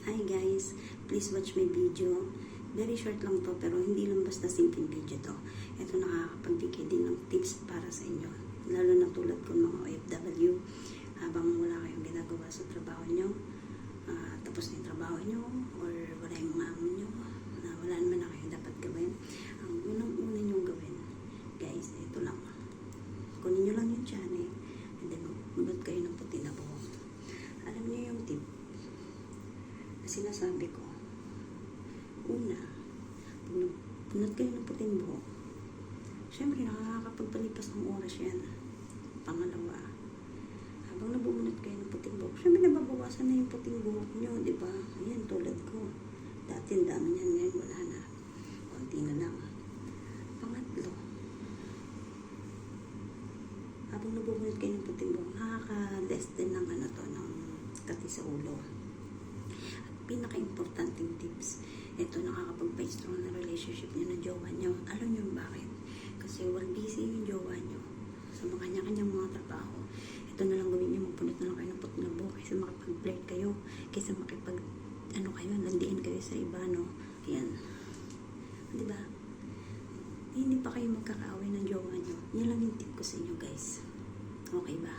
Hi guys, please watch my video. Very short lang to, pero hindi lang basta simple video to. Ito nakakapagbigay din ng tips para sa inyo. Lalo na tulad ko mga OFW. Habang wala kayong ginagawa sa trabaho nyo, tapos na yung trabaho nyo, or wala yung mga amo nyo, na wala naman na kayo dapat gawin. Ang unang-una nyo gawin, guys, ito lang. Kunin nyo lang yung channel, and then magbunot kayo ng puti na buhok. Alam nyo yung tip na sinasabi ko. Una, pag bunot kayo ng puting buhok, syempre nakakapagpalipas ng oras yan. Pangalawa, habang nabubunot kayo ng puting buhok, syempre nababawasan na yung puting buhok nyo, di ba? Ayan, tulad ko. Dati ang dami niyan, ngayon wala na. Konti na lang. Pangatlo, habang nabubunot kayo ng puting buhok, nakaka-less din ng ng kati sa ulo. At pinaka-importanting tips, ito nakakapag-strong na relationship nyo ng jowa nyo. Alam nyo bakit? Kasi while busy yung jowa nyo sa mga kanya-kanyang mga trabaho, ito na lang gawin nyo, magpunot na lang kayo ng puti na buhok kaysa makipag-flirt kayo, kaysa makipag kayo, landiin kayo sa iba, no? Ayan. Diba? Hindi pa kayo magkakaaway ng jowa nyo. Yan lang yung tip ko sa inyo, guys. Okay ba?